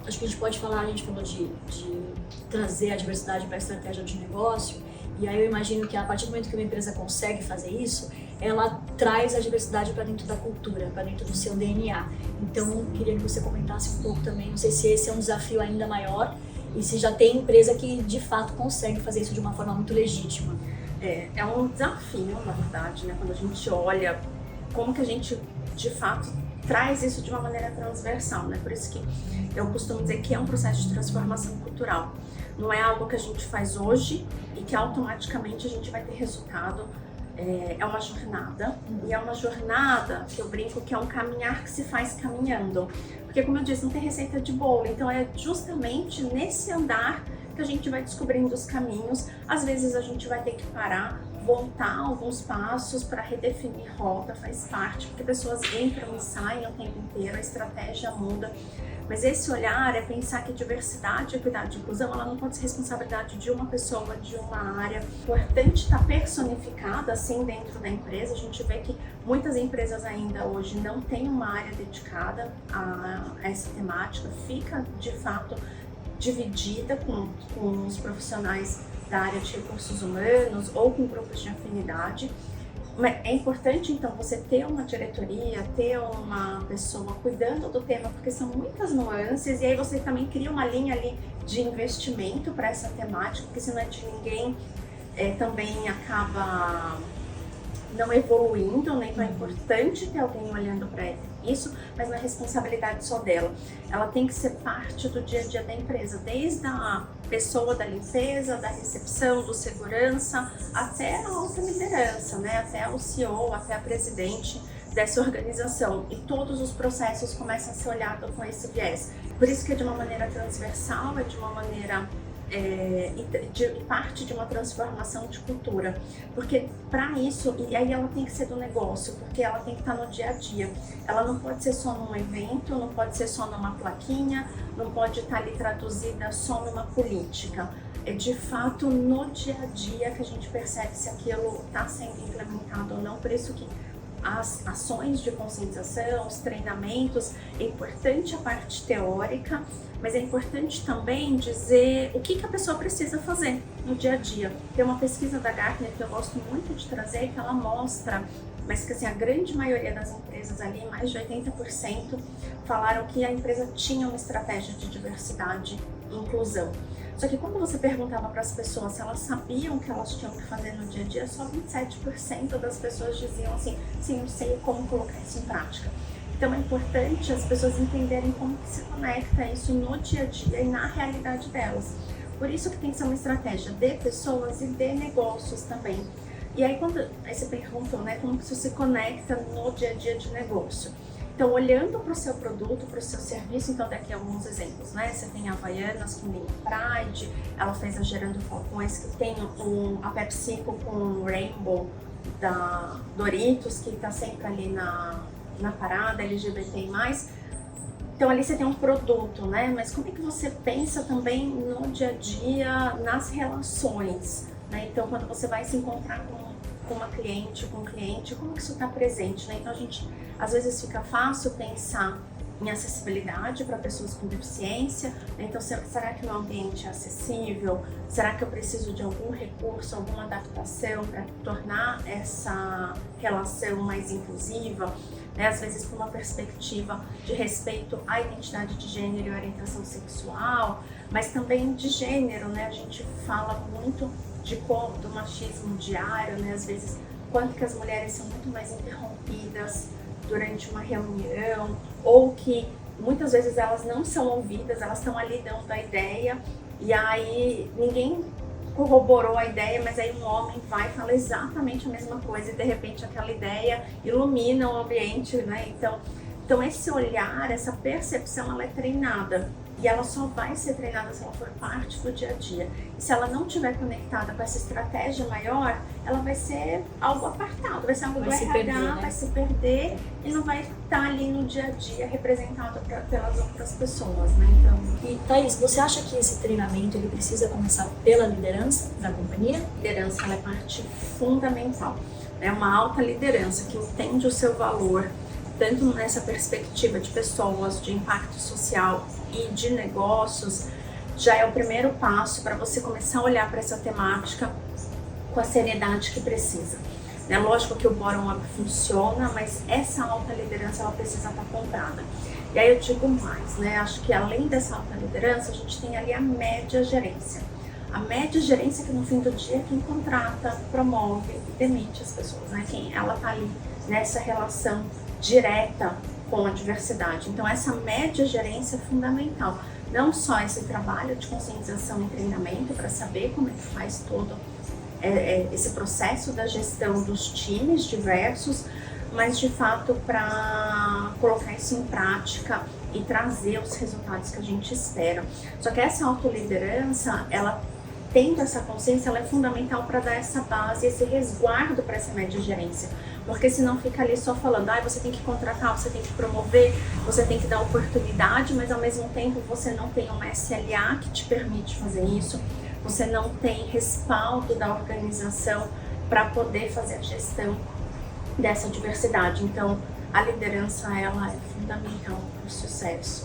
acho que a gente pode falar, a gente falou de trazer a diversidade para a estratégia de negócio, e aí eu imagino que a partir do momento que uma empresa consegue fazer isso, ela traz a diversidade para dentro da cultura, para dentro do seu DNA. Então, queria que você comentasse um pouco também, não sei se esse é um desafio ainda maior, e se já tem empresa que de fato consegue fazer isso de uma forma muito legítima. É um desafio, na verdade, né? Quando a gente olha como que a gente, de fato, traz isso de uma maneira transversal, né? Por isso que eu costumo dizer que é um processo de transformação cultural. Não é algo que a gente faz hoje e que automaticamente a gente vai ter resultado. É uma jornada, e é uma jornada que eu brinco que é um caminhar que se faz caminhando. Porque, como eu disse, não tem receita de bolo, então é justamente nesse andar que a gente vai descobrindo os caminhos. Às vezes a gente vai ter que parar, voltar alguns passos para redefinir rota, faz parte, porque pessoas entram e saem o tempo inteiro, a estratégia muda. Mas esse olhar é pensar que diversidade, equidade e inclusão, ela não pode ser responsabilidade de uma pessoa, de uma área. É importante estar personificada assim dentro da empresa. A gente vê que muitas empresas ainda hoje não têm uma área dedicada a essa temática, fica de fato dividida com os profissionais da área de recursos humanos ou com grupos de afinidade. É importante, então, você ter uma diretoria, ter uma pessoa cuidando do tema, porque são muitas nuances, e aí você também cria uma linha ali de investimento para essa temática, porque se não é de ninguém, também acaba não evoluindo, né? Então é importante ter alguém olhando para isso, mas não é responsabilidade só dela. Ela tem que ser parte do dia a dia da empresa, desde a pessoa da limpeza, da recepção, do segurança, até a alta liderança, né? Até o CEO, até a presidente dessa organização. E todos os processos começam a ser olhados com esse viés. Por isso que é de uma maneira transversal, é de uma maneira parte de uma transformação de cultura, porque para isso, e aí ela tem que ser do negócio, porque ela tem que estar no dia a dia, ela não pode ser só num evento, não pode ser só numa plaquinha, não pode estar ali traduzida só numa política. É de fato no dia a dia que a gente percebe se aquilo está sendo implementado ou não. Por isso que as ações de conscientização, os treinamentos, é importante a parte teórica, mas é importante também dizer o que a pessoa precisa fazer no dia a dia. Tem uma pesquisa da Gartner que eu gosto muito de trazer, que ela mostra, mas que assim, a grande maioria das empresas ali, mais de 80%, falaram que a empresa tinha uma estratégia de diversidade e inclusão. Só que quando você perguntava para as pessoas se elas sabiam o que elas tinham que fazer no dia a dia, só 27% das pessoas diziam assim, sim, eu sei como colocar isso em prática. Então é importante as pessoas entenderem como que se conecta isso no dia a dia e na realidade delas. Por isso que tem que ser uma estratégia de pessoas e de negócios também. E aí você pergunta, né, como que isso se conecta no dia a dia de negócio. Então, olhando para o seu produto, para o seu serviço, então daqui alguns exemplos, né? Você tem a Havaianas com Mini Pride, ela fez a Gerando Falcões, que tem a PepsiCo com o Rainbow da Doritos, que está sempre ali na parada LGBT+. Então, ali você tem um produto, né? Mas como é que você pensa também no dia a dia, nas relações, né? Então, quando você vai se encontrar com uma cliente, com um cliente, como que isso está presente, né? Então a gente, às vezes fica fácil pensar em acessibilidade para pessoas com deficiência, né? Então será que o meu ambiente é acessível? Será que eu preciso de algum recurso, alguma adaptação para tornar essa relação mais inclusiva? Né? Às vezes com uma perspectiva de respeito à identidade de gênero e orientação sexual, mas também de gênero, né? A gente fala muito do machismo diário, né? Às vezes, quanto que as mulheres são muito mais interrompidas durante uma reunião, ou que muitas vezes elas não são ouvidas, elas estão ali dando a ideia, e aí ninguém corroborou a ideia, mas aí um homem vai e fala exatamente a mesma coisa, e de repente aquela ideia ilumina o ambiente, né? Então esse olhar, essa percepção, ela é treinada. E ela só vai ser treinada se ela for parte do dia a dia. E se ela não estiver conectada com essa estratégia maior, ela vai ser algo apartado, vai ser algo do RH, vai se perder e não vai estar ali no dia a dia representado pelas outras pessoas, né? Então, e Thaís, você acha que esse treinamento ele precisa começar pela liderança da companhia? Liderança ela é parte fundamental. É uma alta liderança que entende o seu valor, tanto nessa perspectiva de pessoas, de impacto social, e de negócios já é o primeiro passo para você começar a olhar para essa temática com a seriedade que precisa. É lógico que o bottom-up funciona, mas essa alta liderança ela precisa estar comprada. E aí eu digo mais, né? Acho que além dessa alta liderança, a gente tem ali a média gerência. A média gerência que no fim do dia é quem contrata, promove e demite as pessoas, né? Ela tá ali nessa relação direta com a diversidade. Então essa média gerência é fundamental. Não só esse trabalho de conscientização e treinamento para saber como é que faz todo esse processo da gestão dos times diversos, mas de fato para colocar isso em prática e trazer os resultados que a gente espera. Só que essa autoliderança, ela tendo essa consciência, ela é fundamental para dar essa base, esse resguardo para essa média gerência. Porque senão fica ali só falando, você tem que contratar, você tem que promover, você tem que dar oportunidade, mas ao mesmo tempo você não tem uma SLA que te permite fazer isso, você não tem respaldo da organização para poder fazer a gestão dessa diversidade. Então, a liderança ela é fundamental para o sucesso.